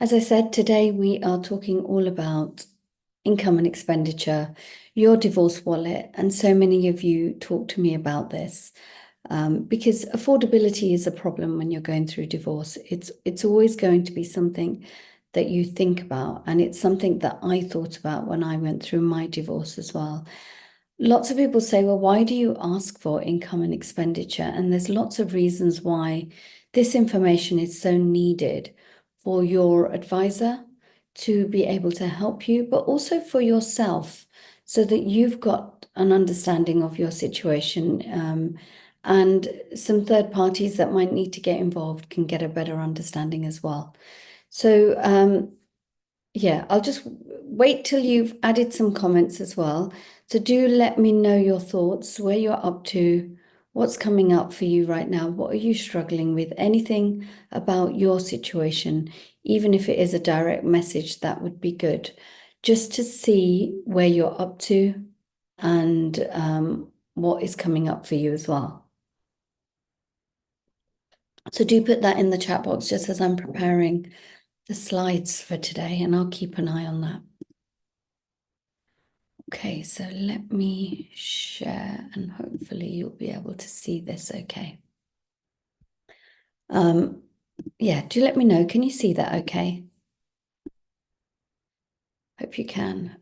As I said, today we are talking all about income and expenditure, your divorce wallet, and so many of you talk to me about this because affordability is a problem when you're going through divorce. It's always going to be something that you think about, and it's something that I thought about when I went through my divorce as well. Lots of people say, well, why do you ask for income and expenditure? And there's lots of reasons why this information is so needed for your advisor to be able to help you, but also for yourself so that you've got an understanding of your situation. And some third parties that might need to get involved can get a better understanding as well. So, yeah, I'll just wait till you've added some comments as well. So do let me know your thoughts, where you're up to, what's coming up for you right now, what are you struggling with, anything about your situation, even if it is a direct message, that would be good, just to see where you're up to and what is coming up for you as well. So do put that in the chat box just as I'm preparing the slides for today, and I'll keep an eye on that. Okay, so let me share and hopefully you'll be able to see this okay. Yeah, do let me know. Can you see that okay? Hope you can.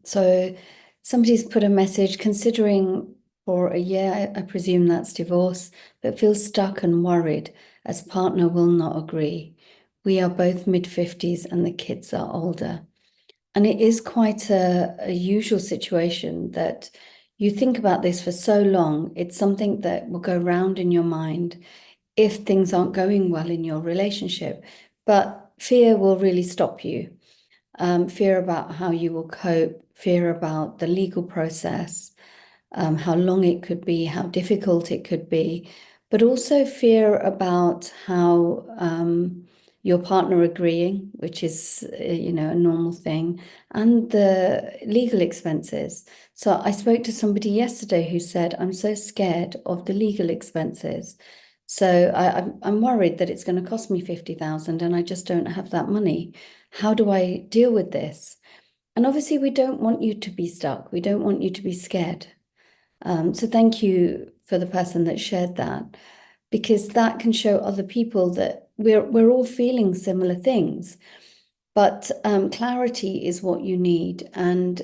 So somebody's put a message considering for a year, I presume that's divorce, but feels stuck and worried as partner will not agree. We are both mid-50s and the kids are older. And it is quite a usual situation that you think about this for so long. It's something that will go round in your mind if things aren't going well in your relationship. But fear will really stop you. Fear about how you will cope, fear about the legal process, how long it could be, how difficult it could be, but also fear about how your partner agreeing, which is, a normal thing, and the legal expenses. So I spoke to somebody yesterday who said, I'm so scared of the legal expenses. So I'm worried that it's going to cost me 50,000 and I just don't have that money. How do I deal with this? And obviously, we don't want you to be stuck. We don't want you to be scared. So thank you for the person that shared that, because that can show other people that we're all feeling similar things. But clarity is what you need. And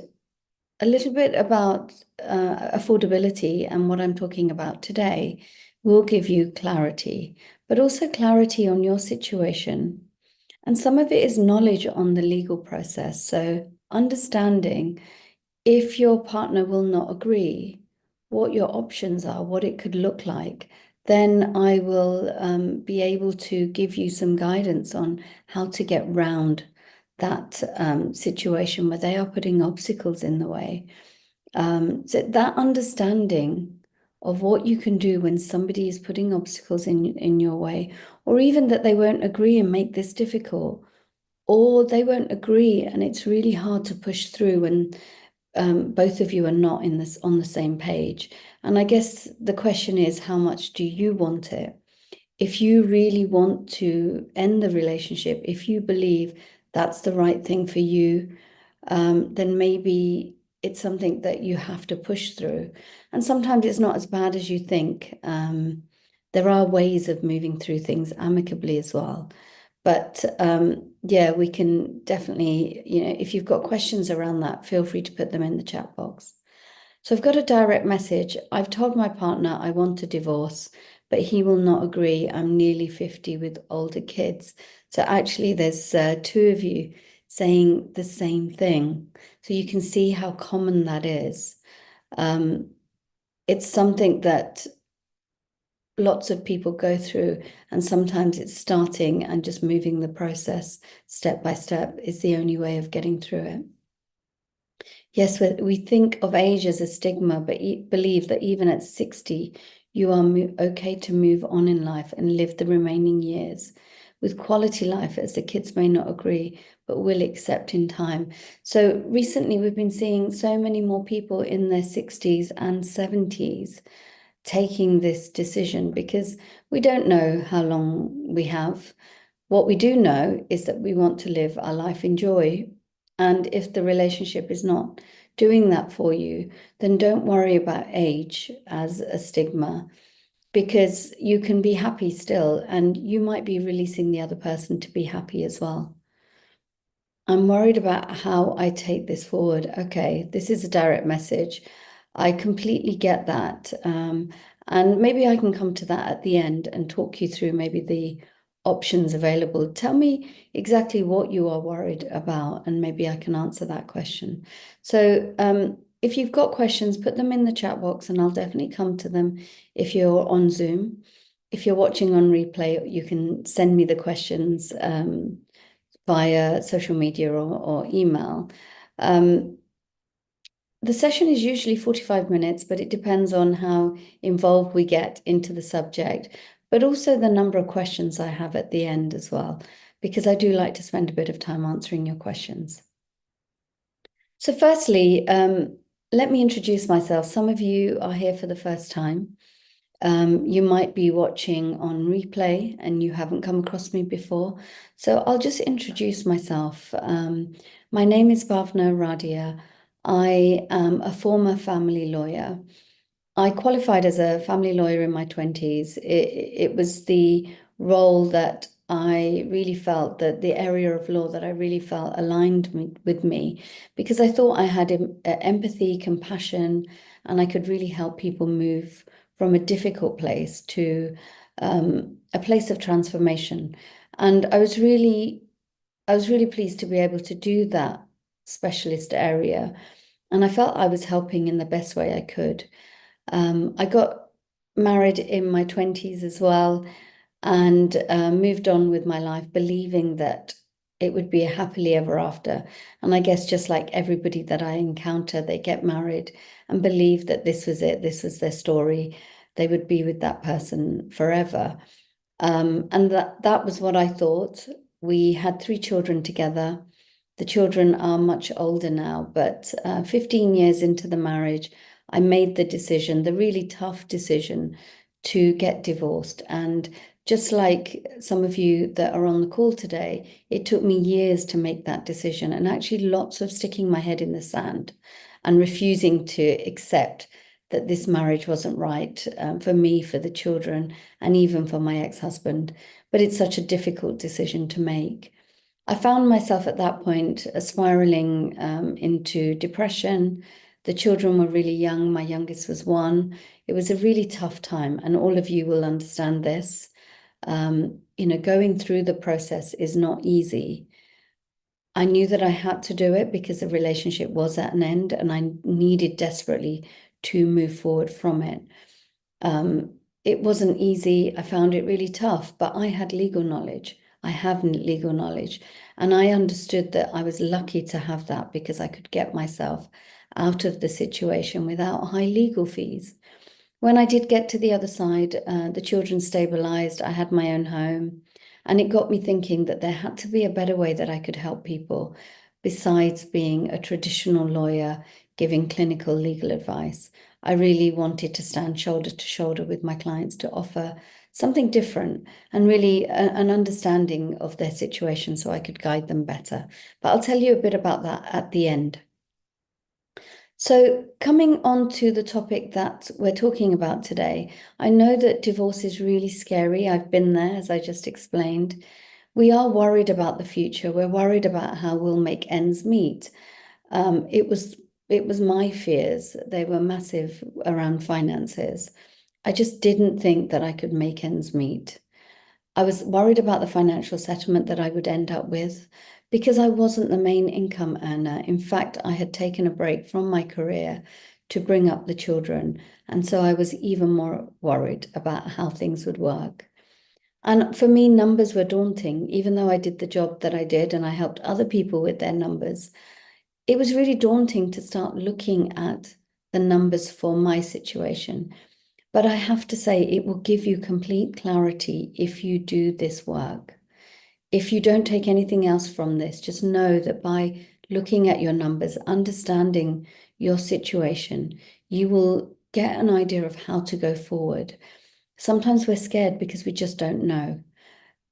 a little bit about affordability and what I'm talking about today will give you clarity, but also clarity on your situation. And some of it is knowledge on the legal process. So understanding if your partner will not agree, what your options are, what it could look like, then I will be able to give you some guidance on how to get round that situation where they are putting obstacles in the way. So that understanding of what you can do when somebody is putting obstacles in your way, or even that they won't agree and make this difficult, or they won't agree and it's really hard to push through when both of you are not on the same page. And I guess the question is, how much do you want it? If you really want to end the relationship, if you believe that's the right thing for you, then maybe it's something that you have to push through. And sometimes it's not as bad as you think. There are ways of moving through things amicably as well. But yeah, we can definitely, if you've got questions around that, feel free to put them in the chat box. So I've got a direct message. I've told my partner I want a divorce, but he will not agree. I'm nearly 50 with older kids. So actually, there's two of you saying the same thing. So you can see how common that is. It's something that lots of people go through, and sometimes it's starting and just moving the process step by step is the only way of getting through it. Yes, we think of age as a stigma, but believe that even at 60, you are okay to move on in life and live the remaining years with quality life, as the kids may not agree, but will accept in time. So recently, we've been seeing so many more people in their 60s and 70s taking this decision because we don't know how long we have. What we do know is that we want to live our life in joy. And if the relationship is not doing that for you, then don't worry about age as a stigma, because you can be happy still, and you might be releasing the other person to be happy as well. I'm worried about how I take this forward. Okay, this is a direct message. I completely get that. And maybe I can come to that at the end and talk you through maybe the options available. Tell me exactly what you are worried about, and maybe I can answer that question. So, if you've got questions, put them in the chat box and I'll definitely come to them if you're on Zoom. If you're watching on replay, you can send me the questions. Via social media or email. The session is usually 45 minutes, but it depends on how involved we get into the subject, but also the number of questions I have at the end as well, because I do like to spend a bit of time answering your questions. So firstly, let me introduce myself. Some of you are here for the first time. You might be watching on replay and you haven't come across me before. So I'll just introduce myself. My name is Bhavna Radia. I am a former family lawyer. I qualified as a family lawyer in my 20s. It was the role that I really felt, that the area of law that I really felt aligned with me, because I thought I had empathy, compassion, and I could really help people move from a difficult place to a place of transformation. And I was really pleased to be able to do that specialist area. And I felt I was helping in the best way I could. I got married in my 20s as well, and moved on with my life, believing that it would be a happily ever after. And I guess just like everybody that I encounter, they get married and believe that this was it, this was their story. They would be with that person forever. And that was what I thought. We had 3 children together. The children are much older now, but 15 years into the marriage, I made the decision, the really tough decision, to get divorced. And just like some of you that are on the call today, it took me years to make that decision, and actually lots of sticking my head in the sand and refusing to accept that this marriage wasn't right for me, for the children, and even for my ex-husband. But it's such a difficult decision to make. I found myself at that point spiraling into depression. The children were really young. My youngest was 1. It was a really tough time, and all of you will understand this. Going through the process is not easy. I knew that I had to do it because the relationship was at an end and I needed desperately to move forward from it. It wasn't easy. I found it really tough, but I had legal knowledge. I have legal knowledge. And I understood that I was lucky to have that because I could get myself out of the situation without high legal fees. When I did get to the other side, the children stabilized. I had my own home. And it got me thinking that there had to be a better way that I could help people besides being a traditional lawyer giving clinical legal advice. I really wanted to stand shoulder to shoulder with my clients to offer something different and really an understanding of their situation so I could guide them better. But I'll tell you a bit about that at the end. So, coming on to the topic that we're talking about today, I know that divorce is really scary. I've been there, as I just explained. We are worried about the future. We're worried about how we'll make ends meet. It was my fears. They were massive around finances. I just didn't think that I could make ends meet. I was worried about the financial settlement that I would end up with because I wasn't the main income earner. In fact, I had taken a break from my career to bring up the children. And so I was even more worried about how things would work. And for me, numbers were daunting, even though I did the job that I did and I helped other people with their numbers. It was really daunting to start looking at the numbers for my situation. But I have to say, it will give you complete clarity if you do this work. If you don't take anything else from this, just know that by looking at your numbers, understanding your situation, you will get an idea of how to go forward. Sometimes we're scared because we just don't know.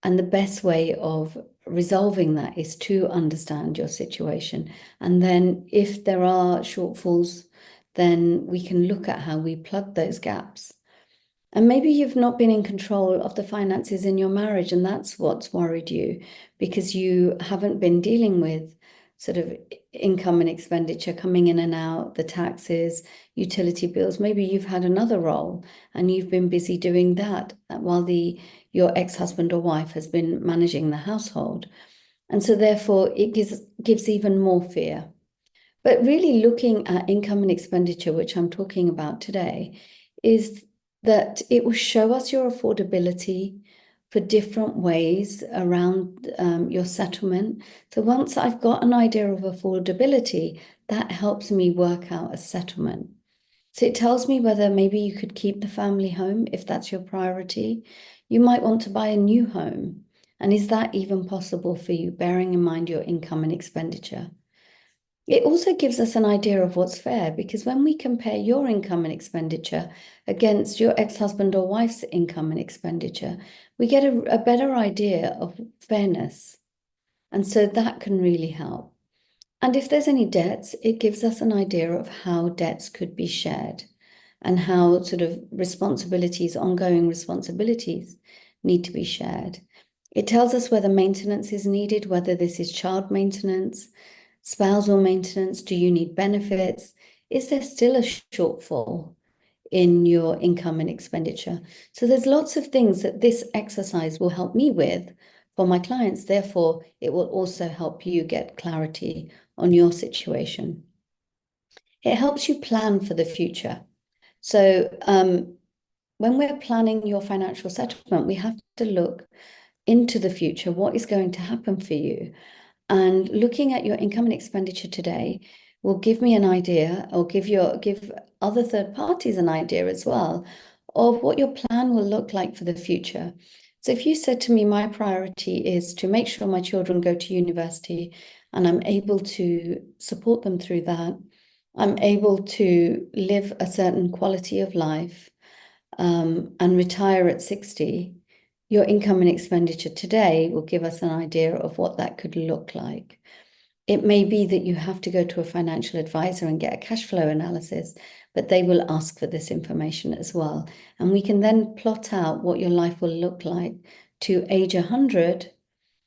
And the best way of resolving that is to understand your situation. And then if there are shortfalls, then we can look at how we plug those gaps. And maybe you've not been in control of the finances in your marriage, and that's what's worried you because you haven't been dealing with sort of income and expenditure coming in and out, the taxes, utility bills. Maybe you've had another role and you've been busy doing that while your ex-husband or wife has been managing the household. And so therefore it gives even more fear. But really looking at income and expenditure, which I'm talking about today, is that it will show us your affordability for different ways around your settlement. So once I've got an idea of affordability, that helps me work out a settlement. So it tells me whether maybe you could keep the family home if that's your priority. You might want to buy a new home. And is that even possible for you, bearing in mind your income and expenditure? It also gives us an idea of what's fair because when we compare your income and expenditure against your ex-husband or wife's income and expenditure, we get a better idea of fairness. And so that can really help. And if there's any debts, it gives us an idea of how debts could be shared and how sort of responsibilities, ongoing responsibilities, need to be shared. It tells us whether maintenance is needed, whether this is child maintenance, spousal maintenance, do you need benefits? Is there still a shortfall in your income and expenditure? So there's lots of things that this exercise will help me with for my clients. Therefore, it will also help you get clarity on your situation. It helps you plan for the future. So when we're planning your financial settlement, we have to look into the future. What is going to happen for you? And looking at your income and expenditure today will give me an idea, or give other third parties an idea as well of what your plan will look like for the future. So if you said to me, my priority is to make sure my children go to university and I'm able to support them through that, I'm able to live a certain quality of life, and retire at 60, your income and expenditure today will give us an idea of what that could look like. It may be that you have to go to a financial advisor and get a cash flow analysis, but they will ask for this information as well. And we can then plot out what your life will look like to age 100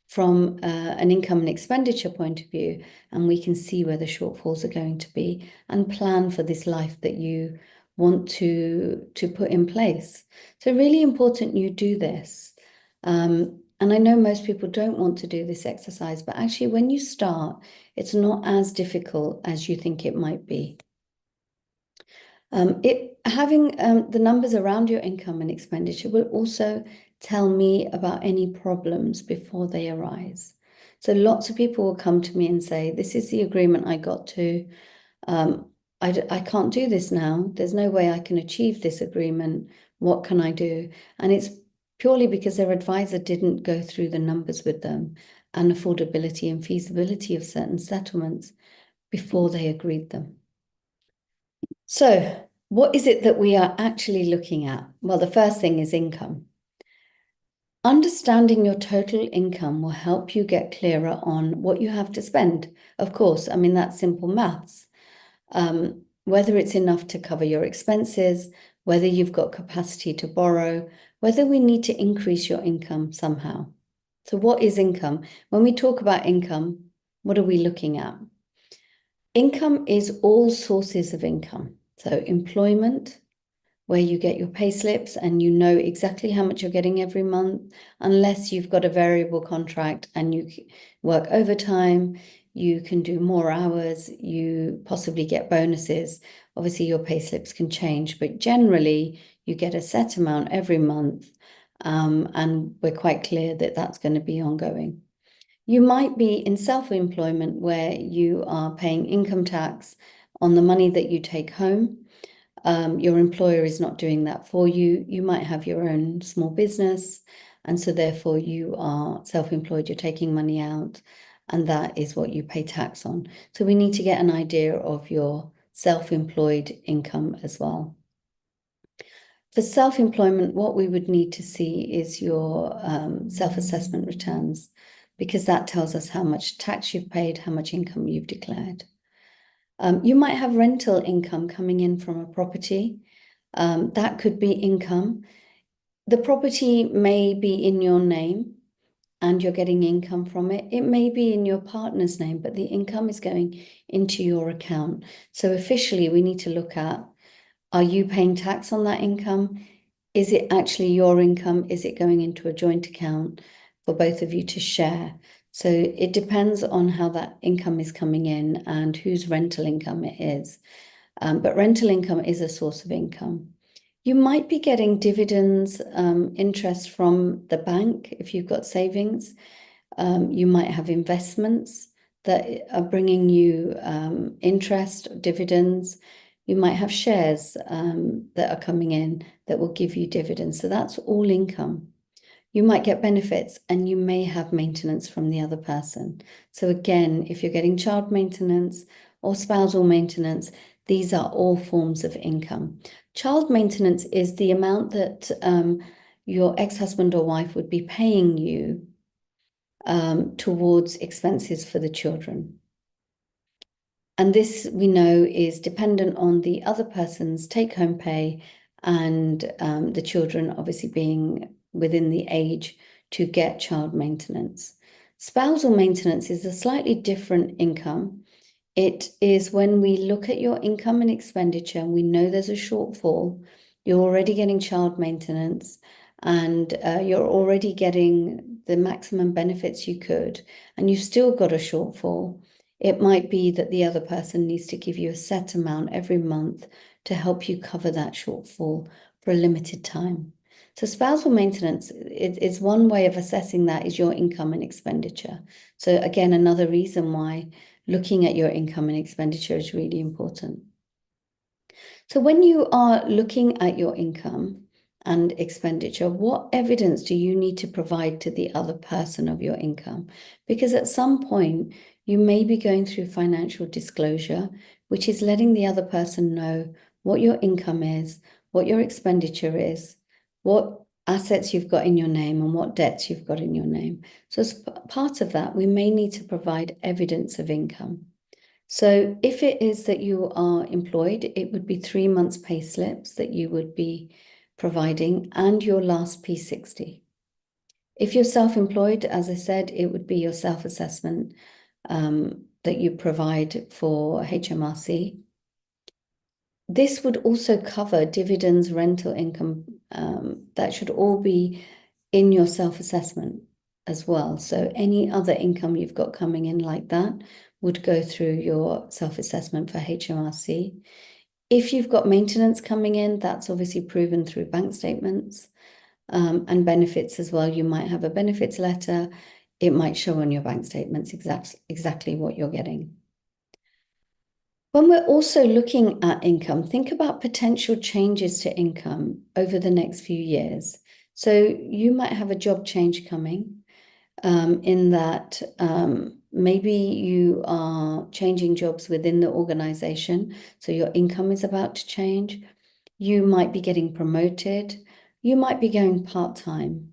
from an income and expenditure point of view, and we can see where the shortfalls are going to be and plan for this life that you want to put in place. So really important you do this. And I know most people don't want to do this exercise, but actually when you start, it's not as difficult as you think it might be. Having the numbers around your income and expenditure will also tell me about any problems before they arise. So lots of people will come to me and say, this is the agreement I got to. I can't do this now. There's no way I can achieve this agreement. What can I do? And it's purely because their advisor didn't go through the numbers with them and affordability and feasibility of certain settlements before they agreed them. So what is it that we are actually looking at? Well, the first thing is income. Understanding your total income will help you get clearer on what you have to spend. Of course, I mean, that's simple maths. Whether it's enough to cover your expenses, whether you've got capacity to borrow, whether we need to increase your income somehow. So what is income? When we talk about income, what are we looking at? Income is all sources of income. So employment, where you get your pay slips and you know exactly how much you're getting every month, unless you've got a variable contract and you work overtime, you can do more hours, you possibly get bonuses. Obviously, your pay slips can change, but generally you get a set amount every month, and we're quite clear that that's going to be ongoing. You might be in self-employment where you are paying income tax on the money that you take home. Your employer is not doing that for you. You might have your own small business, and so therefore you are self-employed, you're taking money out, and that is what you pay tax on. So we need to get an idea of your self-employed income as well. For self-employment, what we would need to see is your self-assessment returns, because that tells us how much tax you've paid, how much income you've declared. You might have rental income coming in from a property. That could be income. The property may be in your name and you're getting income from it. It may be in your partner's name, but the income is going into your account. So officially, we need to look at, are you paying tax on that income? Is it actually your income? Is it going into a joint account for both of you to share? So it depends on how that income is coming in and whose rental income it is. But rental income is a source of income. You might be getting dividends, interest from the bank if you've got savings. You might have investments that are bringing you interest, dividends. You might have shares that are coming in that will give you dividends. So that's all income. You might get benefits and you may have maintenance from the other person. So again, if you're getting child maintenance or spousal maintenance, these are all forms of income. Child maintenance is the amount that your ex-husband or wife would be paying you towards expenses for the children. And this we know is dependent on the other person's take-home pay and the children obviously being within the age to get child maintenance. Spousal maintenance is a slightly different income. It is when we look at your income and expenditure and we know there's a shortfall, you're already getting child maintenance and you're already getting the maximum benefits you could, and you've still got a shortfall. It might be that the other person needs to give you a set amount every month to help you cover that shortfall for a limited time. So spousal maintenance is one way of assessing that is your income and expenditure. So again, another reason why looking at your income and expenditure is really important. So when you are looking at your income and expenditure, what evidence do you need to provide to the other person of your income? Because at some point, you may be going through financial disclosure, which is letting the other person know what your income is, what your expenditure is, what assets you've got in your name, and what debts you've got in your name. So as part of that, we may need to provide evidence of income. So if it is that you are employed, it would be 3 months pay slips that you would be providing and your last P60. If you're self-employed, as I said, it would be your self-assessment that you provide for HMRC. This would also cover dividends, rental income, that should all be in your self-assessment as well. So any other income you've got coming in like that would go through your self-assessment for HMRC. If you've got maintenance coming in, that's obviously proven through bank statements and benefits as well. You might have a benefits letter. It might show on your bank statements exactly what you're getting. When we're also looking at income, think about potential changes to income over the next few years. So you might have a job change coming in that maybe you are changing jobs within the organization, so your income is about to change. You might be getting promoted. You might be going part-time.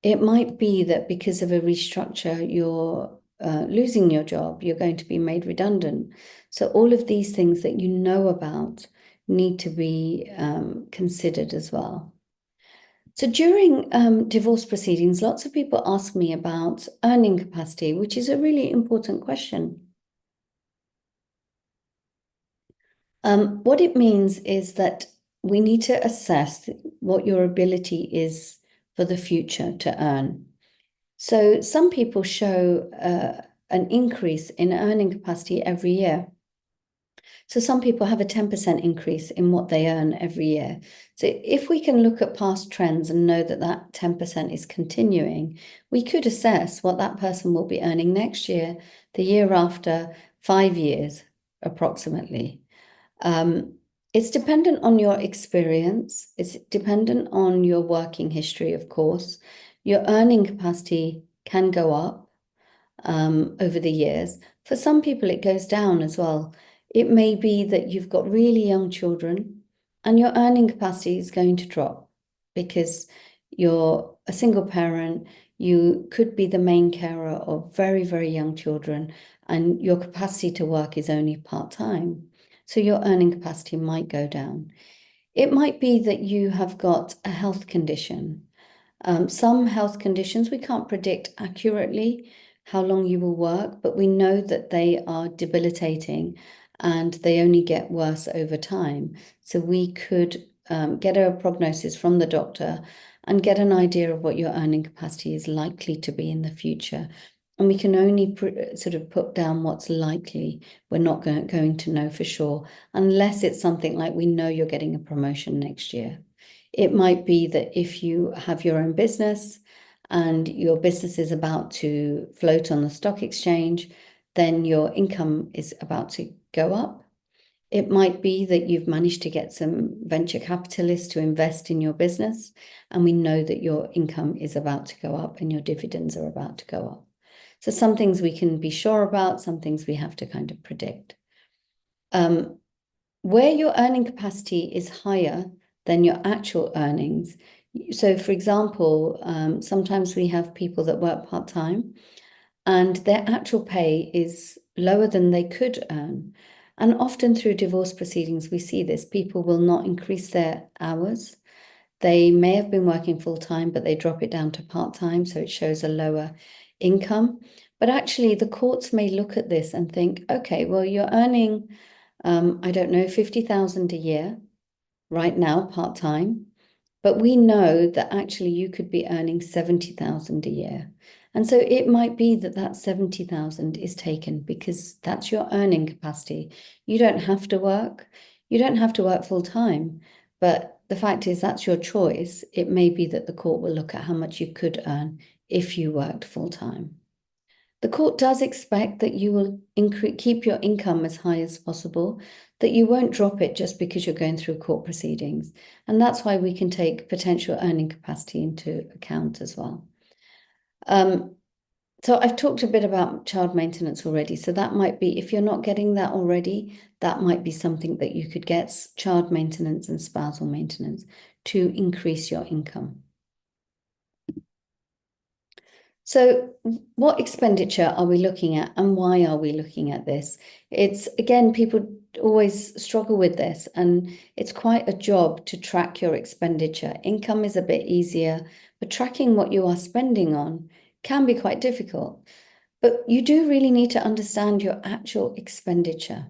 It might be that because of a restructure, you're losing your job, you're going to be made redundant. So all of these things that you know about need to be considered as well. So during divorce proceedings, lots of people ask me about earning capacity, which is a really important question. What it means is that we need to assess what your ability is for the future to earn. So some people show an increase in earning capacity every year. So some people have a 10% increase in what they earn every year. So if we can look at past trends and know that that 10% is continuing, we could assess what that person will be earning next year, the year after, 5 years approximately. It's dependent on your experience. It's dependent on your working history, of course. Your earning capacity can go up over the years. For some people, it goes down as well. It may be that you've got really young children and your earning capacity is going to drop because you're a single parent. You could be the main carer of very, very young children, and your capacity to work is only part-time. So your earning capacity might go down. It might be that you have got a health condition. Some health conditions we can't predict accurately how long you will work, but we know that they are debilitating and they only get worse over time. So we could get a prognosis from the doctor and get an idea of what your earning capacity is likely to be in the future. And we can only sort of put down what's likely. We're not going to know for sure, unless it's something like we know you're getting a promotion next year. It might be that if you have your own business and your business is about to float on the stock exchange, then your income is about to go up. It might be that you've managed to get some venture capitalists to invest in your business, and we know that your income is about to go up and your dividends are about to go up. So some things we can be sure about, some things we have to kind of predict. Where your earning capacity is higher than your actual earnings. So, for example, sometimes we have people that work part-time and their actual pay is lower than they could earn. And often through divorce proceedings, we see this. People will not increase their hours. They may have been working full-time, but they drop it down to part-time, so it shows a lower income. But actually, the courts may look at this and think, okay, well, you're earning I don't know, 50,000 a year right now, part-time. But we know that actually you could be earning 70,000 a year. And so it might be that that 70,000 is taken because that's your earning capacity. You don't have to work. You don't have to work full time. But the fact is that's your choice. It may be that the court will look at how much you could earn if you worked full time. The court does expect that you will keep your income as high as possible, that you won't drop it just because you're going through court proceedings. And that's why we can take potential earning capacity into account as well. So I've talked a bit about child maintenance already. So that might be, if you're not getting that already, that might be something that you could get, child maintenance and spousal maintenance, to increase your income. So what expenditure are we looking at and why are we looking at this? It's, again, people always struggle with this and it's quite a job to track your expenditure. Income is a bit easier, but tracking what you are spending on can be quite difficult. But you do really need to understand your actual expenditure.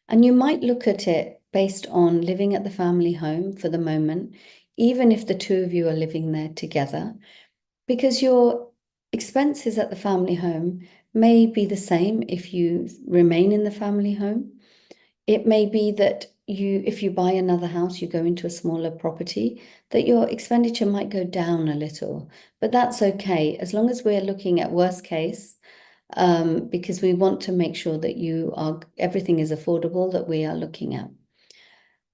And you might look at it based on living at the family home for the moment, even if the two of you are living there together, because your expenses at the family home may be the same if you remain in the family home. It may be that if you buy another house, you go into a smaller property, that your expenditure might go down a little, but that's okay as long as we're looking at worst case, because we want to make sure that everything is affordable that we are looking at.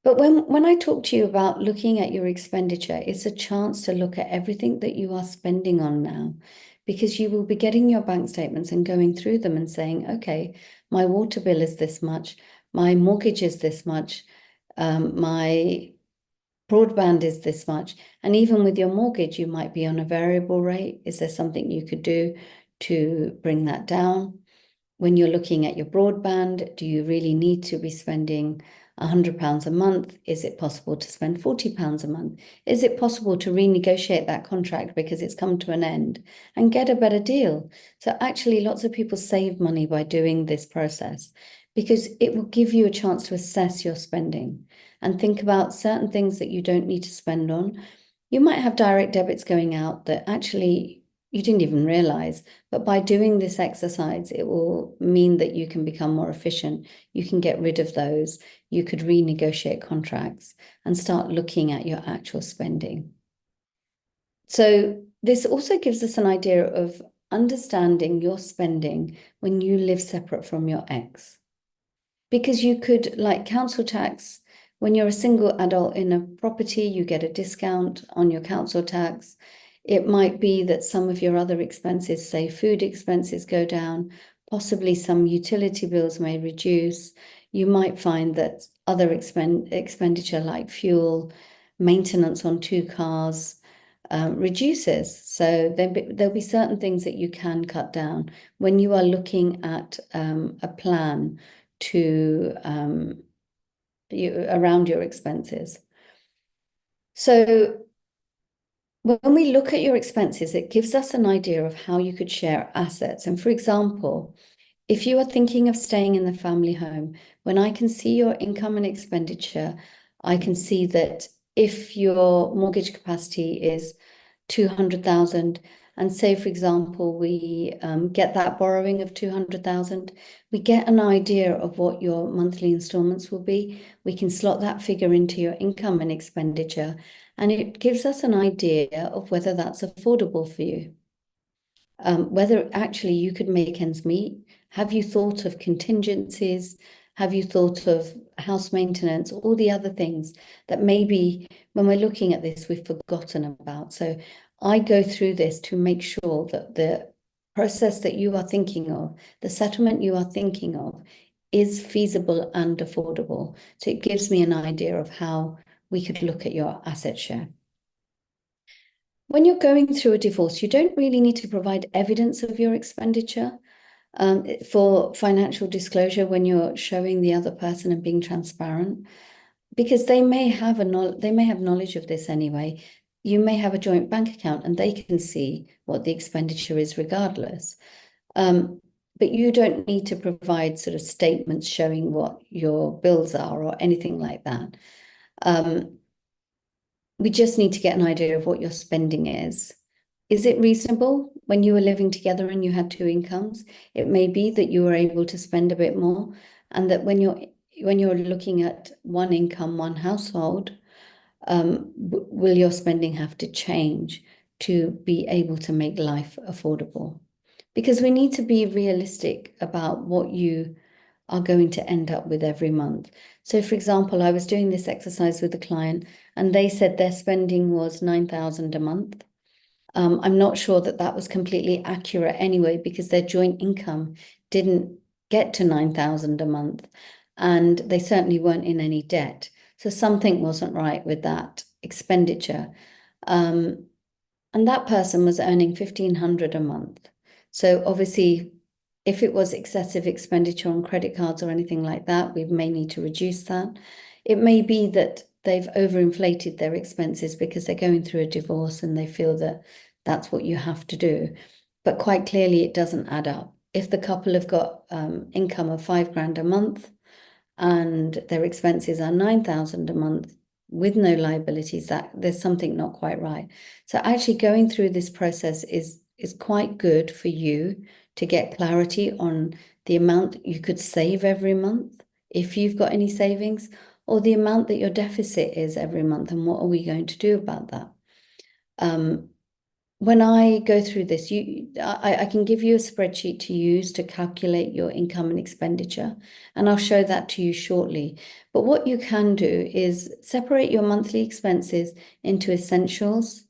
But when I talk to you about looking at your expenditure, it's a chance to look at everything that you are spending on now, because you will be getting your bank statements and going through them and saying, okay, my water bill is this much, my mortgage is this much, my broadband is this much. And even with your mortgage, you might be on a variable rate. Is there something you could do to bring that down? When you're looking at your broadband, do you really need to be spending £100 a month? Is it possible to spend £40 a month? Is it possible to renegotiate that contract because it's come to an end and get a better deal? So actually, lots of people save money by doing this process because it will give you a chance to assess your spending and think about certain things that you don't need to spend on. You might have direct debits going out that actually you didn't even realize, but by doing this exercise, it will mean that you can become more efficient. You can get rid of those. You could renegotiate contracts and start looking at your actual spending. So this also gives us an idea of understanding your spending when you live separate from your ex. Because you could, like council tax, when you're a single adult in a property, you get a discount on your council tax. It might be that some of your other expenses, say food expenses, go down. Possibly some utility bills may reduce. You might find that other expenditure like fuel, maintenance on 2 cars, reduces. So there'll be certain things that you can cut down when you are looking at a plan to around your expenses. So when we look at your expenses, it gives us an idea of how you could share assets. And for example, if you are thinking of staying in the family home, when I can see your income and expenditure, I can see that if your mortgage capacity is 200,000, and say, for example, we get that borrowing of 200,000, we get an idea of what your monthly installments will be. We can slot that figure into your income and expenditure, and it gives us an idea of whether that's affordable for you. Whether actually you could make ends meet. Have you thought of contingencies? Have you thought of house maintenance, all the other things that maybe when we're looking at this, we've forgotten about? So I go through this to make sure that the process that you are thinking of, the settlement you are thinking of, is feasible and affordable. So it gives me an idea of how we could look at your asset share. When you're going through a divorce, you don't really need to provide evidence of your expenditure for financial disclosure when you're showing the other person and being transparent, because they may have knowledge of this anyway. You may have a joint bank account and they can see what the expenditure is regardless. But you don't need to provide sort of statements showing what your bills are or anything like that. We just need to get an idea of what your spending is. Is it reasonable when you were living together and you had 2 incomes? It may be that you were able to spend a bit more, and that when you're looking at one income, one household, will your spending have to change to be able to make life affordable? Because we need to be realistic about what you are going to end up with every month. So, for example, I was doing this exercise with a client and they said their spending was 9,000 a month. I'm not sure that that was completely accurate anyway, because their joint income didn't get to 9,000 a month and they certainly weren't in any debt. So something wasn't right with that expenditure. And that person was earning 1,500 a month. So obviously, if it was excessive expenditure on credit cards or anything like that, we may need to reduce that. It may be that they've overinflated their expenses because they're going through a divorce and they feel that that's what you have to do. But quite clearly, it doesn't add up. If the couple have got income of 5 grand a month and their expenses are 9,000 a month with no liabilities, that there's something not quite right. So actually going through this process is quite good for you to get clarity on the amount you could save every month, if you've got any savings, or the amount that your deficit is every month, and what are we going to do about that? When I go through this, I can give you a spreadsheet to use to calculate your income and expenditure, and I'll show that to you shortly. But what you can do is separate your monthly expenses into essentials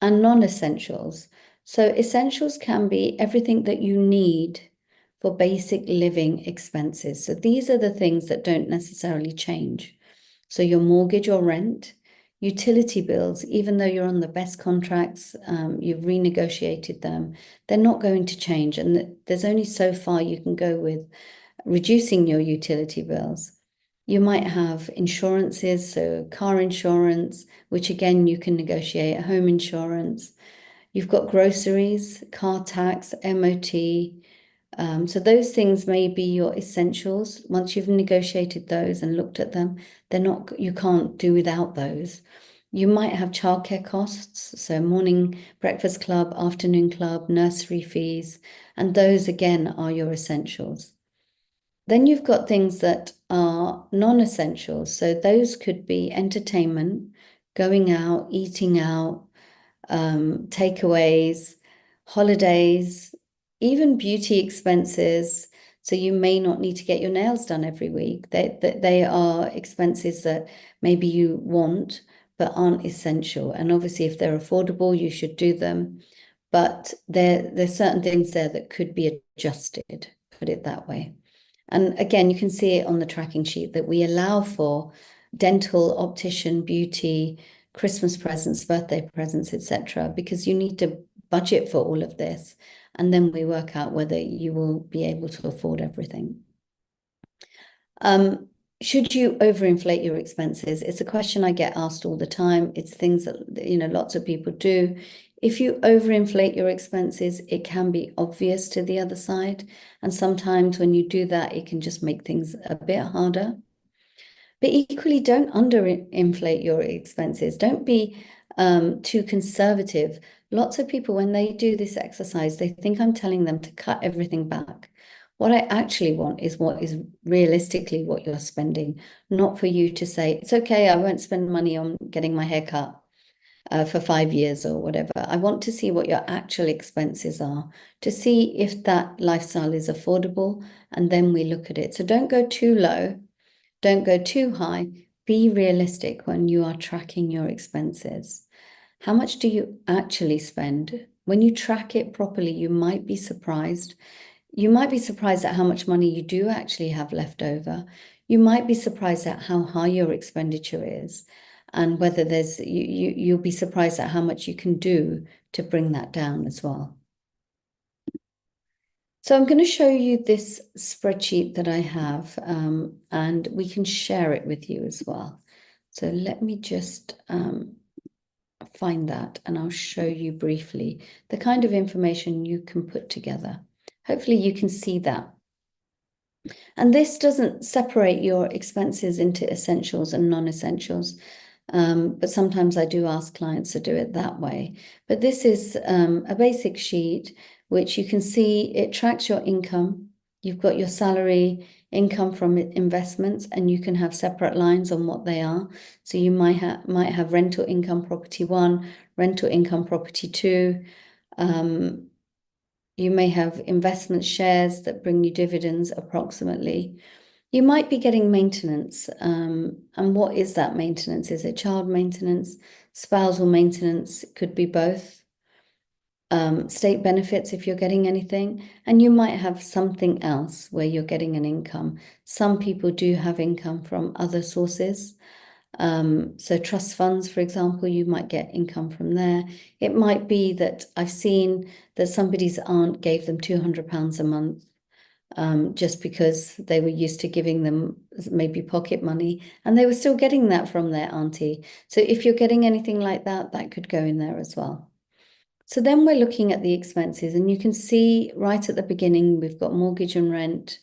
and non-essentials. So essentials can be everything that you need for basic living expenses. So these are the things that don't necessarily change. So your mortgage or rent, utility bills, even though you're on the best contracts, you've renegotiated them, they're not going to change. And there's only so far you can go with reducing your utility bills. You might have insurances, so car insurance, which again you can negotiate, home insurance. You've got groceries, car tax, MOT. So those things may be your essentials. Once you've negotiated those and looked at them, you can't do without those. You might have childcare costs, so morning breakfast club, afternoon club, nursery fees, and those again are your essentials. Then you've got things that are non-essentials. So those could be entertainment, going out, eating out, takeaways, holidays, even beauty expenses. So you may not need to get your nails done every week. They are expenses that maybe you want but aren't essential. And obviously, if they're affordable, you should do them. But there's certain things there that could be adjusted, put it that way. And again, you can see it on the tracking sheet that we allow for dental, optician, beauty, Christmas presents, birthday presents, etc., because you need to budget for all of this. And then we work out whether you will be able to afford everything. Should you overinflate your expenses? It's a question I get asked all the time. It's things that, lots of people do. If you overinflate your expenses, it can be obvious to the other side. And sometimes when you do that, it can just make things a bit harder. But equally, don't underinflate your expenses. Don't be too conservative. Lots of people, when they do this exercise, they think I'm telling them to cut everything back. What I actually want is what is realistically what you're spending, not for you to say, it's okay, I won't spend money on getting my hair cut for 5 years or whatever. I want to see what your actual expenses are, to see if that lifestyle is affordable, and then we look at it. So don't go too low. Don't go too high. Be realistic when you are tracking your expenses. How much do you actually spend? When you track it properly, you might be surprised. You might be surprised at how much money you do actually have left over. You might be surprised at how high your expenditure is, and whether you'll be surprised at how much you can do to bring that down as well. So I'm going to show you this spreadsheet that I have, and we can share it with you as well. So let me just find that, and I'll show you briefly the kind of information you can put together. Hopefully you can see that. And this doesn't separate your expenses into essentials and non-essentials. But sometimes I do ask clients to do it that way. But this is a basic sheet, which you can see it tracks your income. You've got your salary, income from investments, and you can have separate lines on what they are. So you might have rental income property 1, rental income property 2. You may have investment shares that bring you dividends approximately. You might be getting maintenance. And what is that maintenance? Is it child maintenance, spousal maintenance? It could be both. State benefits if you're getting anything. And you might have something else where you're getting an income. Some people do have income from other sources. So trust funds, for example, you might get income from there. It might be that I've seen that somebody's aunt gave them £200 a month, just because they were used to giving them maybe pocket money, and they were still getting that from their auntie. So if you're getting anything like that, that could go in there as well. So then we're looking at the expenses, and you can see right at the beginning, we've got mortgage and rent,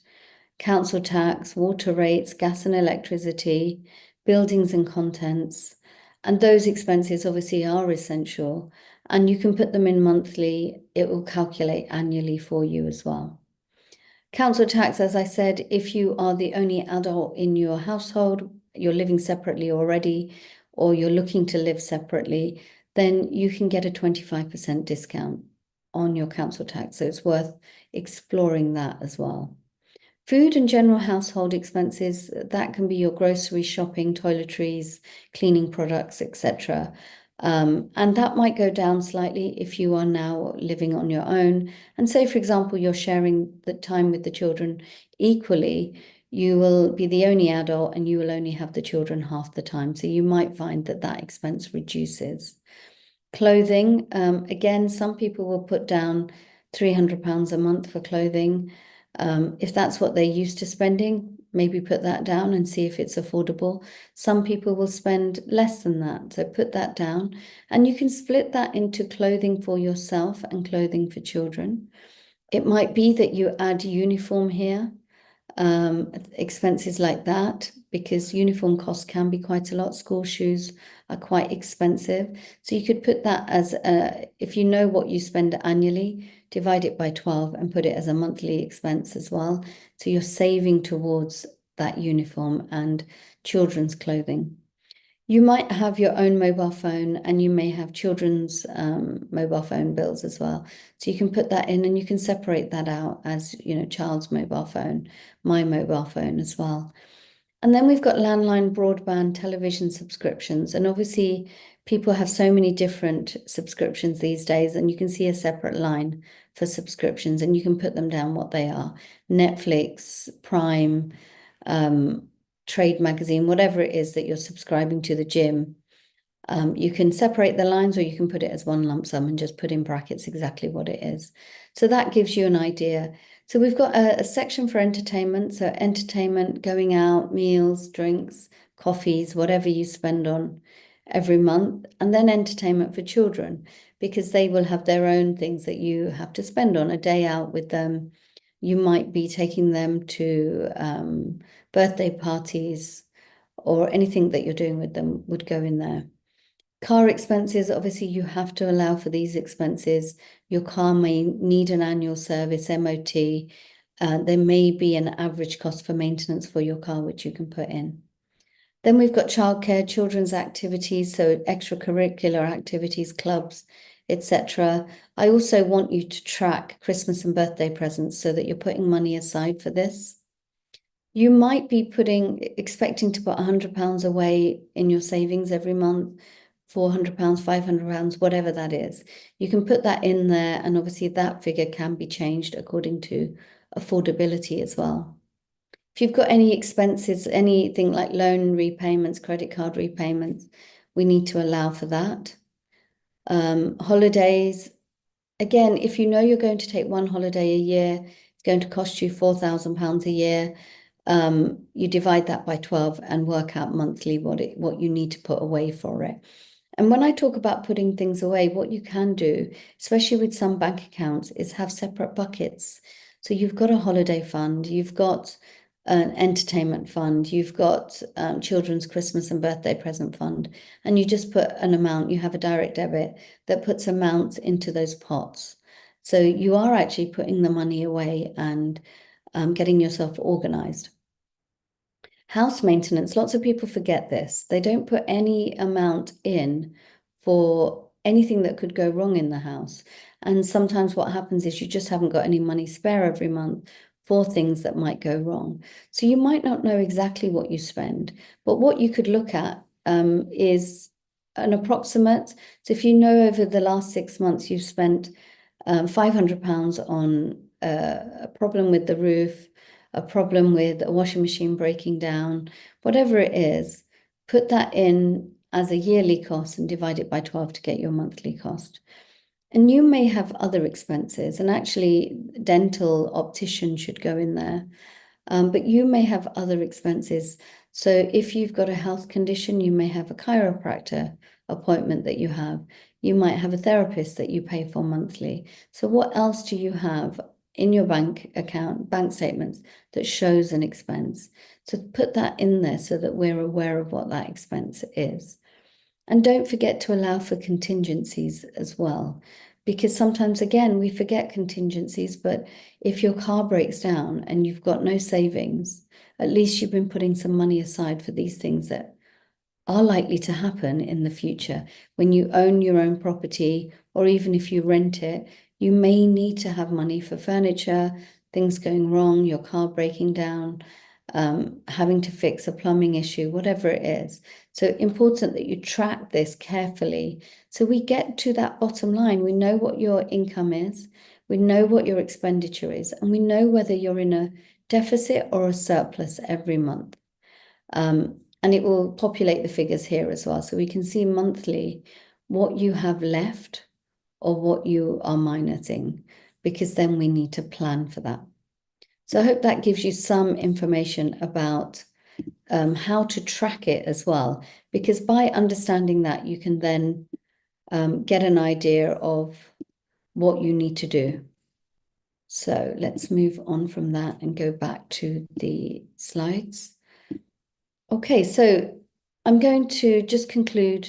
council tax, water rates, gas and electricity, buildings and contents. And those expenses obviously are essential, and you can put them in monthly. It will calculate annually for you as well. Council tax, as I said, if you are the only adult in your household, you're living separately already, or you're looking to live separately, then you can get a 25% discount on your council tax. So it's worth exploring that as well. Food and general household expenses, that can be your grocery shopping, toiletries, cleaning products, etc. And that might go down slightly if you are now living on your own. And say, for example, you're sharing the time with the children equally, you will be the only adult and you will only have the children half the time. So you might find that that expense reduces. Clothing, again, some people will put down £300 a month for clothing. If that's what they're used to spending, maybe put that down and see if it's affordable. Some people will spend less than that, so put that down. And you can split that into clothing for yourself and clothing for children. It might be that you add uniform here, expenses like that, because uniform costs can be quite a lot. School shoes are quite expensive. So you could put that as, if you know what you spend annually, divide it by 12 and put it as a monthly expense as well. So you're saving towards that uniform and children's clothing. You might have your own mobile phone, and you may have children's mobile phone bills as well. So you can put that in, and you can separate that out as, child's mobile phone, my mobile phone as well. And then we've got landline, broadband, television subscriptions. And obviously, people have so many different subscriptions these days, and you can see a separate line for subscriptions and you can put them down what they are. Netflix, Prime, Trade Magazine, whatever it is that you're subscribing to, the gym. You can separate the lines or you can put it as one lump sum and just put in brackets exactly what it is. So that gives you an idea. So we've got a section for entertainment. So entertainment, going out, meals, drinks, coffees, whatever you spend on every month. And then entertainment for children, because they will have their own things that you have to spend on. A day out with them. You might be taking them to birthday parties, or anything that you're doing with them would go in there. Car expenses, obviously, you have to allow for these expenses. Your car may need an annual service, MOT. There may be an average cost for maintenance for your car, which you can put in. Then we've got childcare, children's activities, so extracurricular activities, clubs, etc. I also want you to track Christmas and birthday presents so that you're putting money aside for this. You might be expecting to put £100 away in your savings every month, £400, £500, whatever that is. You can put that in there, and obviously that figure can be changed according to affordability as well. If you've got any expenses, anything like loan repayments, credit card repayments, we need to allow for that. Holidays, again, if you know you're going to take one holiday a year, it's going to cost you £4,000 a year. You divide that by 12 and work out monthly what you need to put away for it. And when I talk about putting things away, what you can do, especially with some bank accounts, is have separate buckets. So you've got a holiday fund, you've got an entertainment fund, you've got children's Christmas and birthday present fund, and you just put an amount, you have a direct debit that puts amounts into those pots. So you are actually putting the money away and getting yourself organized. House maintenance, lots of people forget this. They don't put any amount in for anything that could go wrong in the house. And sometimes what happens is you just haven't got any money spare every month for things that might go wrong. So you might not know exactly what you spend, but what you could look at is an approximate. So if you know over the last 6 months you've spent £500 on a problem with the roof, a problem with a washing machine breaking down, whatever it is, put that in as a yearly cost and divide it by 12 to get your monthly cost. And you may have other expenses, and actually dental, optician should go in there. But you may have other expenses. So if you've got a health condition, you may have a chiropractor appointment that you have. You might have a therapist that you pay for monthly. So what else do you have in your bank account, bank statements, that shows an expense? So put that in there so that we're aware of what that expense is. And don't forget to allow for contingencies as well, because sometimes, again, we forget contingencies, but if your car breaks down and you've got no savings, at least you've been putting some money aside for these things that are likely to happen in the future. When you own your own property, or even if you rent it, you may need to have money for furniture, things going wrong, your car breaking down, having to fix a plumbing issue, whatever it is. So important that you track this carefully. So we get to that bottom line. We know what your income is, we know what your expenditure is, and we know whether you're in a deficit or a surplus every month. And it will populate the figures here as well. So we can see monthly what you have left or what you are minusing, because then we need to plan for that. So I hope that gives you some information about how to track it as well, because by understanding that, you can then get an idea of what you need to do. So let's move on from that and go back to the slides. Okay, so I'm going to just conclude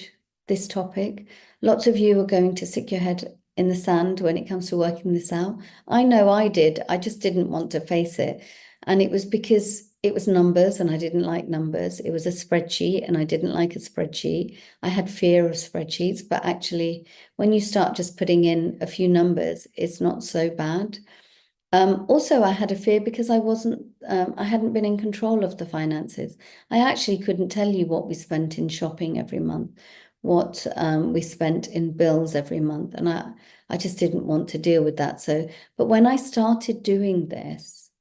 this topic. Lots of you are going to stick your head in the sand when it comes to working this out. I know I did. I just didn't want to face it. And it was because it was numbers and I didn't like numbers. It was a spreadsheet and I didn't like a spreadsheet. I had fear of spreadsheets, but actually, when you start just putting in a few numbers, it's not so bad. Also, I had a fear because I wasn't I hadn't been in control of the finances. I actually couldn't tell you what we spent in shopping every month, what we spent in bills every month, and I just didn't want to deal with that. So, but when I started doing this,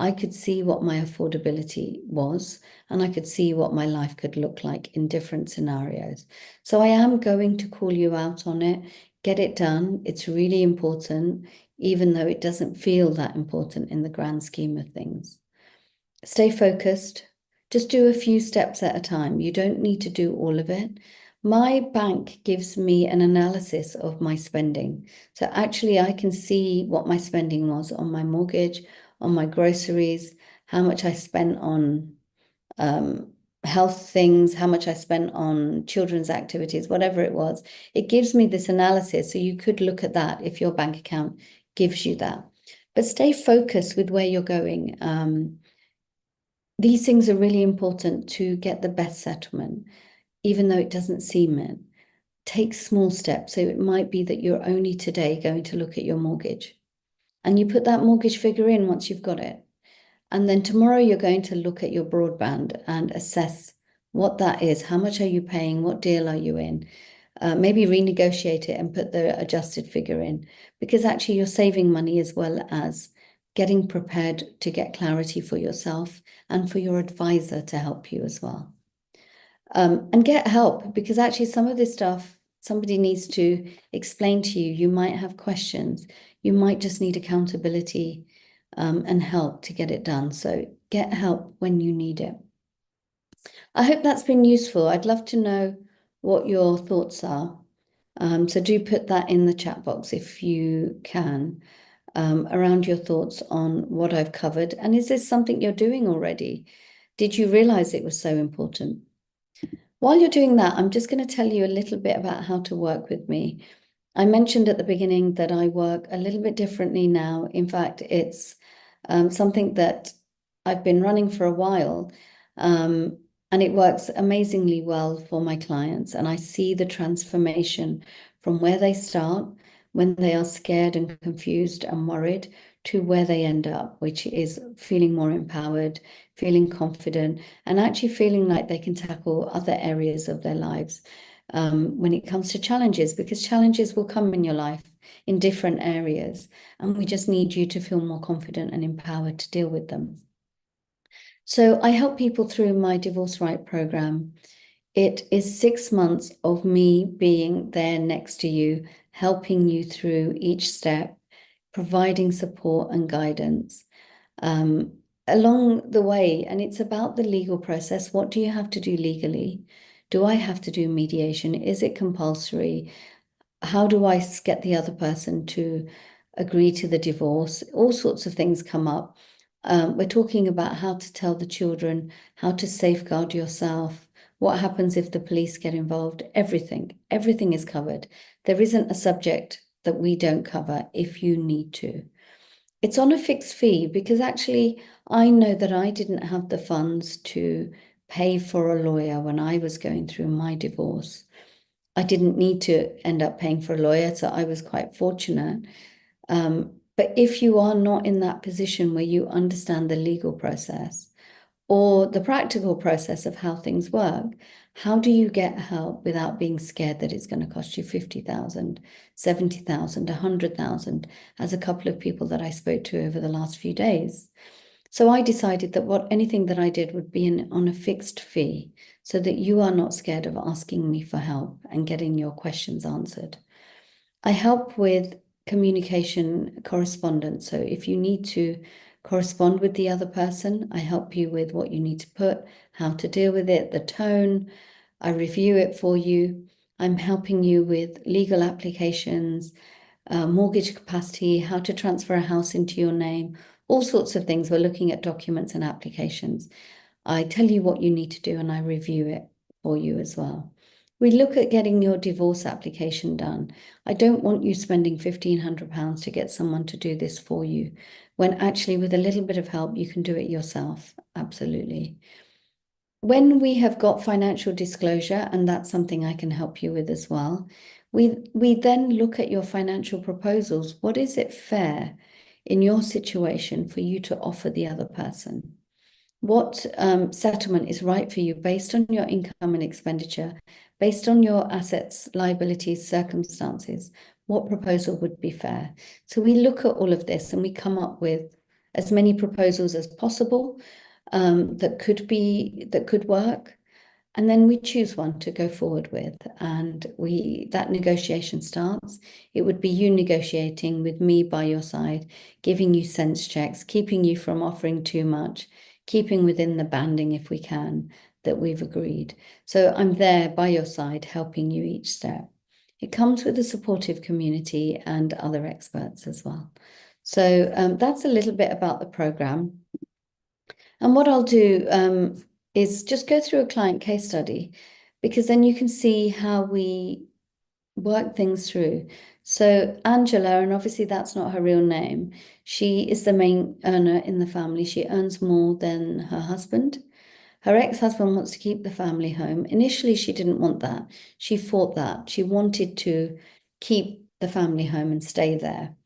I could see what my affordability was, and I could see what my life could look like in different scenarios. So I am going to call you out on it. Get it done. It's really important, even though it doesn't feel that important in the grand scheme of things. Stay focused. Just do a few steps at a time. You don't need to do all of it. My bank gives me an analysis of my spending. So actually, I can see what my spending was on my mortgage, on my groceries, how much I spent on um, health things, how much I spent on children's activities, whatever it was. It gives me this analysis. So you could look at that if your bank account gives you that. But stay focused with where you're going. These things are really important to get the best settlement, even though it doesn't seem it. Take small steps. So it might be that you're only today going to look at your mortgage and you put that mortgage figure in once you've got it. And then tomorrow you're going to look at your broadband and assess what that is. How much are you paying? What deal are you in? Maybe renegotiate it and put the adjusted figure in, because actually you're saving money as well as getting prepared to get clarity for yourself and for your advisor to help you as well. And get help, because actually some of this stuff somebody needs to explain to you. You might have questions. You might just need accountability and help to get it done. So get help when you need it. I hope that's been useful. I'd love to know what your thoughts are. So do put that in the chat box if you can, around your thoughts on what I've covered. And is this something you're doing already? Did you realize it was so important? While you're doing that, I'm just going to tell you a little bit about how to work with me. I mentioned at the beginning that I work a little bit differently now. In fact, it's something that I've been running for a while, and it works amazingly well for my clients. And I see the transformation from where they start when they are scared and confused and worried to where they end up, which is feeling more empowered, feeling confident, and actually feeling like they can tackle other areas of their lives when it comes to challenges, because challenges will come in your life in different areas, and we just need you to feel more confident and empowered to deal with them. So I help people through my Divorce Right program. It is 6 months of me being there next to you, helping you through each step, providing support and guidance along the way. And it's about the legal process. What do you have to do legally? Do I have to do mediation? Is it compulsory? How do I get the other person to agree to the divorce? All sorts of things come up. We're talking about how to tell the children, how to safeguard yourself, what happens if the police get involved, everything is covered. There isn't a subject that we don't cover if you need to. It's on a fixed fee because actually I know that I didn't have the funds to pay for a lawyer when I was going through my divorce. I didn't need to end up paying for a lawyer, so I was quite fortunate. But if you are not in that position where you understand the legal process or the practical process of how things work, how do you get help without being scared that it's going to cost you 50,000, 70,000, 100,000, as a couple of people that I spoke to over the last few days? So I decided that anything that I did would be on a fixed fee so that you are not scared of asking me for help and getting your questions answered. I help with communication correspondence. So if you need to correspond with the other person, I help you with what you need to put, how to deal with it, the tone. I review it for you. I'm helping you with legal applications, mortgage capacity, how to transfer a house into your name, all sorts of things. We're looking at documents and applications. I tell you what you need to do and I review it for you as well. We look at getting your divorce application done. I don't want you spending £1,500 to get someone to do this for you, when actually with a little bit of help, you can do it yourself. Absolutely. When we have got financial disclosure, and that's something I can help you with as well, we then look at your financial proposals. What is it fair? in your situation for you to offer the other person. What settlement is right for you based on your income and expenditure, based on your assets, liabilities, circumstances? What proposal would be fair? So we look at all of this and we come up with as many proposals as possible that could work. And then we choose one to go forward with, and that negotiation starts. It would be you negotiating with me by your side, giving you sense checks, keeping you from offering too much, keeping within the banding if we can that we've agreed. So I'm there by your side, helping you each step. It comes with a supportive community and other experts as well. So that's a little bit about the program. And what I'll do is just go through a client case study, because then you can see how we work things through. So Angela, and obviously that's not her real name, she is the main earner in the family. She earns more than her husband. Her ex-husband wants to keep the family home. Initially, she didn't want that. She fought that. She wanted to keep the family home and stay there.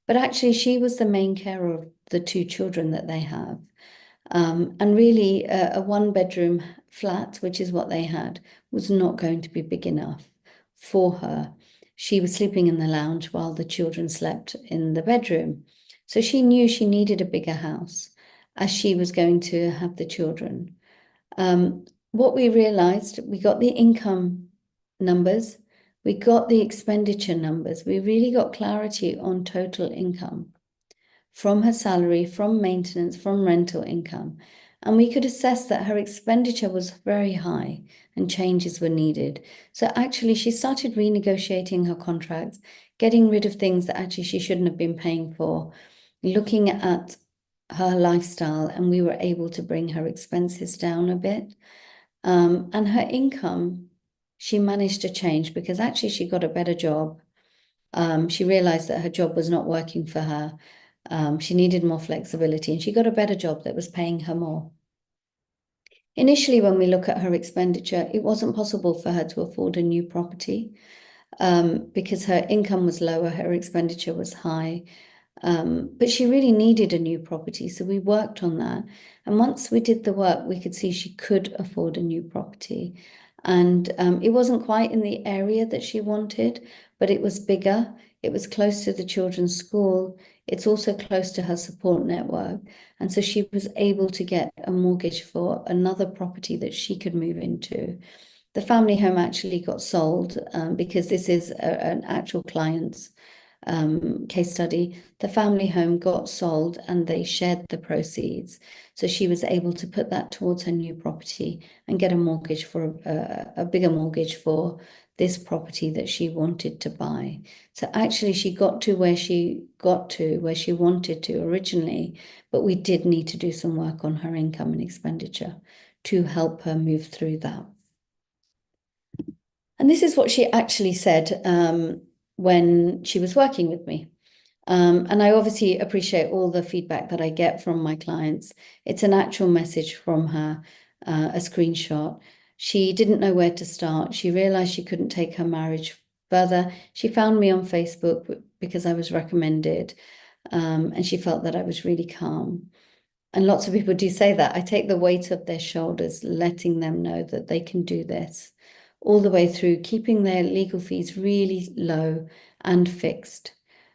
But actually, she was the main carer of the two children that they have. And really, a one-bedroom flat, which is what they had, was not going to be big enough for her. She was sleeping in the lounge while the children slept in the bedroom. So she knew she needed a bigger house as she was going to have the children. What we realized, we got the income numbers, we got the expenditure numbers, we really got clarity on total income from her salary, from maintenance, from rental income. And we could assess that her expenditure was very high and changes were needed. So actually, she started renegotiating her contracts, getting rid of things that actually she shouldn't have been paying for, looking at her lifestyle, and we were able to bring her expenses down a bit. And her income, she managed to change because actually she got a better job. She realized that her job was not working for her. She needed more flexibility, and she got a better job that was paying her more. Initially, when we look at her expenditure, it wasn't possible for her to afford a new property because her income was lower, her expenditure was high. But she really needed a new property, so we worked on that. And once we did the work, we could see she could afford a new property. And it wasn't quite in the area that she wanted, but it was bigger. It was close to the children's school. It's also close to her support network. And so she was able to get a mortgage for another property that she could move into. The family home actually got sold because this is an actual client's case study. The family home got sold and they shared the proceeds. So she was able to put that towards her new property and get a mortgage for a bigger mortgage for this property that she wanted to buy. So actually she got to where she wanted to originally, but we did need to do some work on her income and expenditure to help her move through that. And this is what she actually said when she was working with me. And I obviously appreciate all the feedback that I get from my clients. It's an actual message from her, a screenshot. She didn't know where to start. She realized she couldn't take her marriage further. She found me on Facebook because I was recommended, and she felt that I was really calm. And lots of people do say that. I take the weight off their shoulders, letting them know that they can do this all the way through, keeping their legal fees really low and fixed.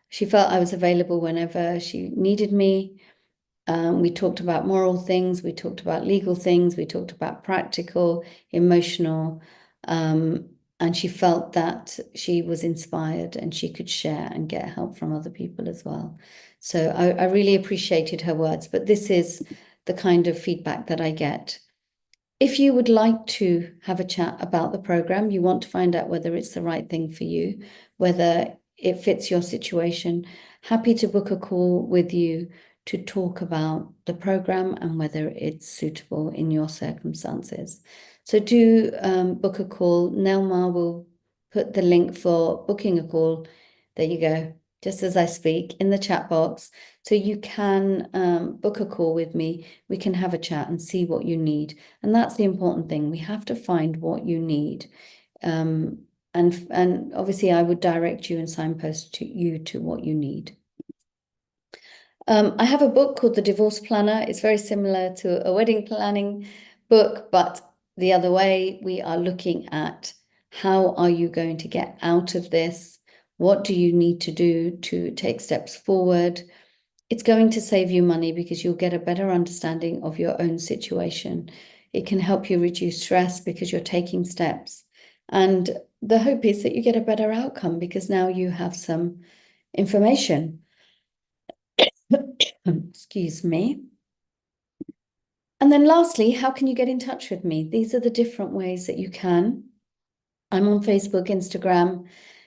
She felt I was available whenever she needed me. We talked about moral things, we talked about legal things, we talked about practical, emotional, and she felt that she was inspired and she could share and get help from other people as well. So I really appreciated her words, but this is the kind of feedback that I get. If you would like to have a chat about the program, you want to find out whether it's the right thing for you, whether it fits your situation, happy to book a call with you to talk about the program and whether it's suitable in your circumstances. So do book a call. Nelma will put the link for booking a call. There you go, just as I speak, in the chat box. So you can book a call with me. We can have a chat and see what you need. And that's the important thing. We have to find what you need. And obviously I would direct you and signpost to you to what you need. I have a book called The Divorce Planner. It's very similar to a wedding planning book, but the other way, we are looking at how are you going to get out of this? What do you need to do to take steps forward? It's going to save you money because you'll get a better understanding of your own situation. It can help you reduce stress because you're taking steps. And the hope is that you get a better outcome because now you have some information. Excuse me. And then lastly, how can you get in touch with me? These are the different ways that you can. I'm on Facebook, Instagram,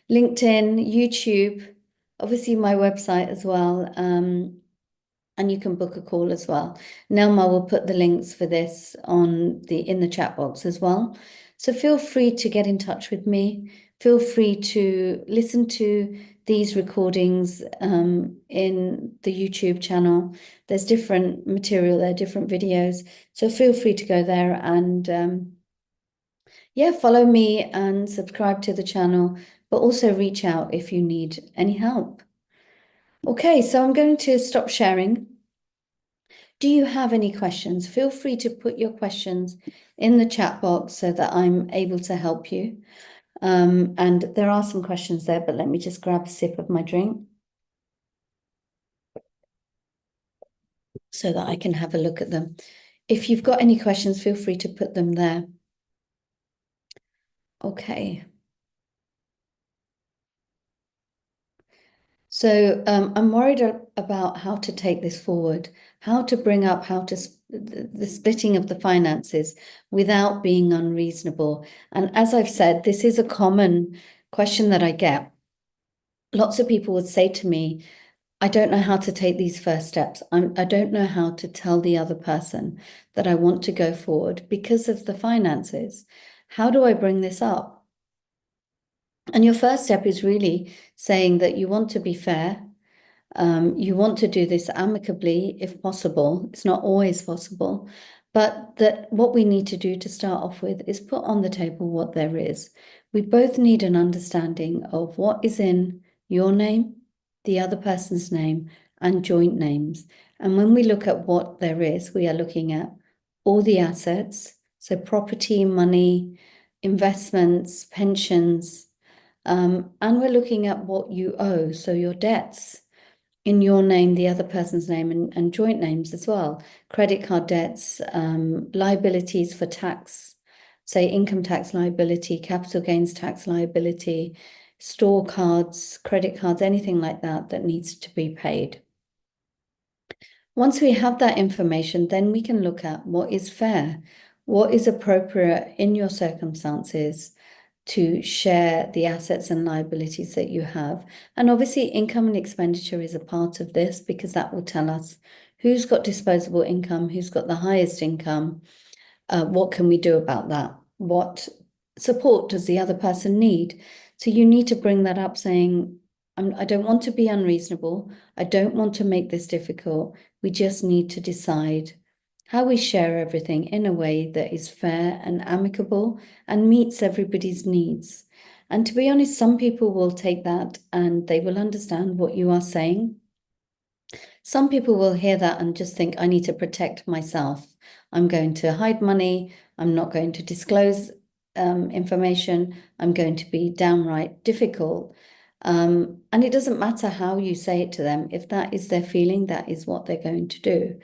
LinkedIn, YouTube, obviously my website as well. And you can book a call as well. Nelma will put the links for this in the chat box as well. So feel free to get in touch with me. Feel free to listen to these recordings in the YouTube channel. There's different material there, different videos. So feel free to go there and yeah, follow me and subscribe to the channel, but also reach out if you need any help. Okay, so I'm going to stop sharing. Do you have any questions? Feel free to put your questions in the chat box so that I'm able to help you. And there are some questions there, but let me just grab a sip of my drink so that I can have a look at them. If you've got any questions, feel free to put them there. Okay. So I'm worried about how to take this forward, how to bring up the splitting of the finances without being unreasonable. And as I've said, this is a common question that I get. Lots of people would say to me, I don't know how to take these first steps. I don't know how to tell the other person that I want to go forward because of the finances. How do I bring this up? And your first step is really saying that you want to be fair. You want to do this amicably if possible. It's not always possible, but that what we need to do to start off with is put on the table what there is. We both need an understanding of what is in your name, the other person's name, and joint names. And when we look at what there is, we are looking at all the assets, so property, money, investments, pensions, and we're looking at what you owe, so your debts in your name, the other person's name, and joint names as well. Credit card debts, liabilities for tax, say income tax liability, capital gains tax liability, store cards, credit cards, anything like that that needs to be paid. Once we have that information, then we can look at what is fair, what is appropriate in your circumstances to share the assets and liabilities that you have. And obviously, income and expenditure is a part of this because that will tell us who's got disposable income, who's got the highest income, what can we do about that? What support does the other person need? So you need to bring that up saying, I don't want to be unreasonable. I don't want to make this difficult. We just need to decide how we share everything in a way that is fair and amicable and meets everybody's needs. And to be honest, some people will take that and they will understand what you are saying. Some people will hear that and just think, I need to protect myself. I'm going to hide money. I'm not going to disclose information. I'm going to be downright difficult. And it doesn't matter how you say it to them. If that is their feeling, that is what they're going to do.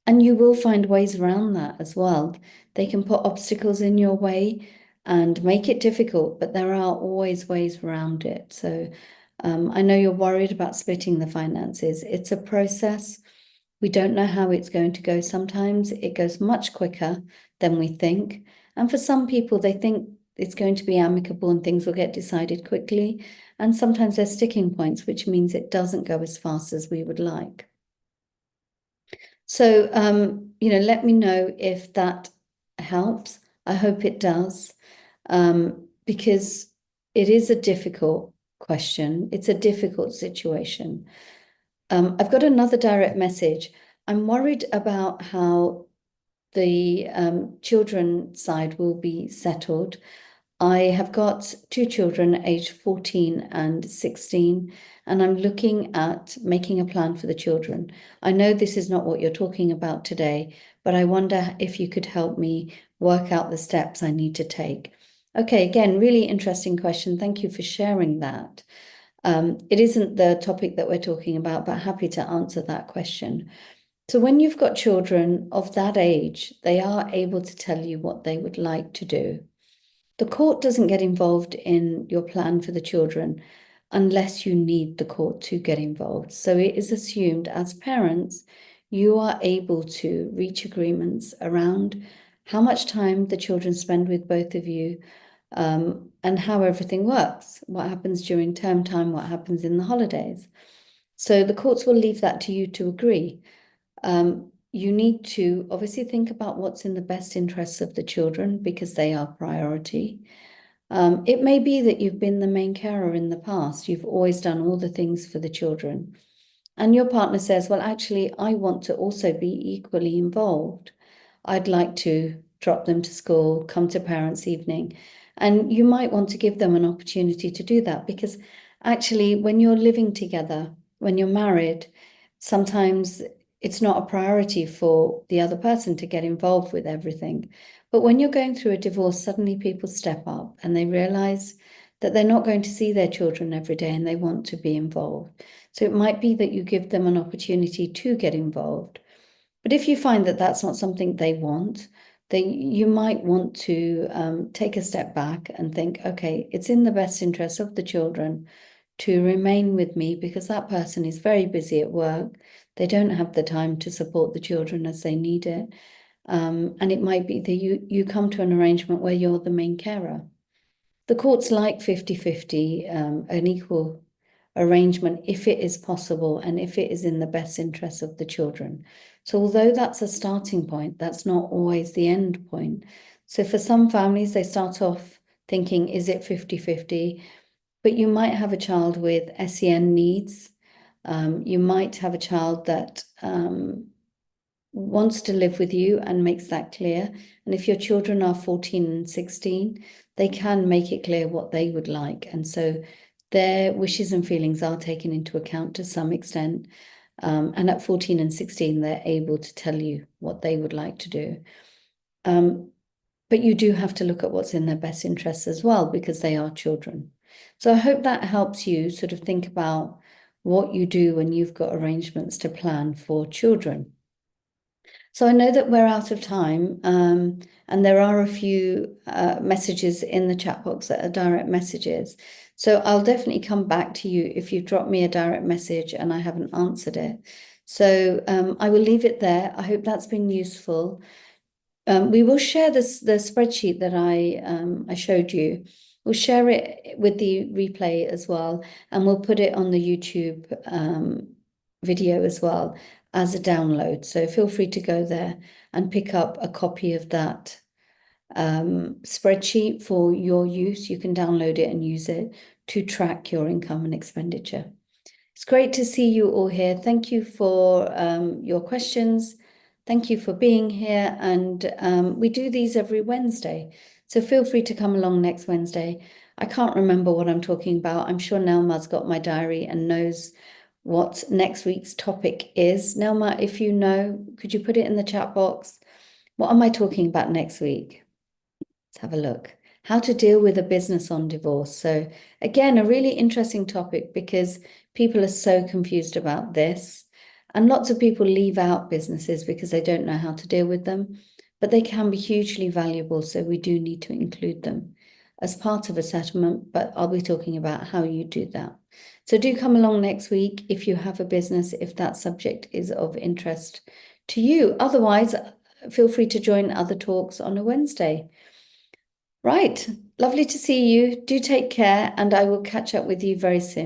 And you will find ways around that as well. They can put obstacles in your way and make it difficult, but there are always ways around it. So I know you're worried about splitting the finances. It's a process. We don't know how it's going to go. Sometimes it goes much quicker than we think. And for some people, they think it's going to be amicable and things will get decided quickly. And sometimes there's sticking points, which means it doesn't go as fast as we would like. So, let me know if that helps. I hope it does, because it is a difficult question. It's a difficult situation. I've got another direct message. I'm worried about how the children side will be settled. I have got two children aged 14 and 16, and I'm looking at making a plan for the children. I know this is not what you're talking about today, but I wonder if you could help me work out the steps I need to take. Okay, again, really interesting question. Thank you for sharing that. It isn't the topic that we're talking about, but happy to answer that question. So when you've got children of that age, they are able to tell you what they would like to do. The court doesn't get involved in your plan for the children unless you need the court to get involved. So it is assumed as parents, you are able to reach agreements around how much time the children spend with both of you, and how everything works, what happens during term time, what happens in the holidays. So the courts will leave that to you to agree. You need to obviously think about what's in the best interests of the children because they are priority. It may be that you've been the main carer in the past. You've always done all the things for the children. And your partner says, well, actually, I want to also be equally involved. I'd like to drop them to school, come to parents' evening. And you might want to give them an opportunity to do that because actually, when you're living together, when you're married, sometimes it's not a priority for the other person to get involved with everything. But when you're going through a divorce, suddenly people step up and they realize that they're not going to see their children every day and they want to be involved. So it might be that you give them an opportunity to get involved. But if you find that that's not something they want, then you might want to take a step back and think, okay, it's in the best interest of the children to remain with me because that person is very busy at work. They don't have the time to support the children as they need it. And it might be that you come to an arrangement where you're the main carer. The courts like 50-50, an equal arrangement if it is possible and if it is in the best interest of the children. So although that's a starting point, that's not always the end point. So for some families, they start off thinking, is it 50-50? But you might have a child with SEN needs. You might have a child that wants to live with you and makes that clear. And if your children are 14 and 16, they can make it clear what they would like. And so their wishes and feelings are taken into account to some extent. And at 14 and 16, they're able to tell you what they would like to do. But you do have to look at what's in their best interests as well, because they are children. So I hope that helps you sort of think about what you do when you've got arrangements to plan for children. So I know that we're out of time, and there are a few messages in the chat box that are direct messages. So I'll definitely come back to you if you drop me a direct message and I haven't answered it. So I will leave it there. I hope that's been useful. We will share the spreadsheet that I showed you. We'll share it with the replay as well, and we'll put it on the YouTube video as well as a download. So feel free to go there and pick up a copy of that spreadsheet for your use. You can download it and use it to track your income and expenditure. It's great to see you all here. Thank you for your questions. Thank you for being here. And we do these every Wednesday. So feel free to come along next Wednesday. I can't remember what I'm talking about. I'm sure Nelma's got my diary and knows what next week's topic is. Nelma, if you know, could you put it in the chat box? What am I talking about next week? Let's have a look. How to deal with a business on divorce. So again, a really interesting topic because people are so confused about this. And lots of people leave out businesses because they don't know how to deal with them, but they can be hugely valuable. So we do need to include them as part of a settlement, but I'll be talking about how you do that. So do come along next week if you have a business, if that subject is of interest to you. Otherwise, feel free to join other talks on a Wednesday. Right, lovely to see you. Do take care, and I will catch up with you very soon.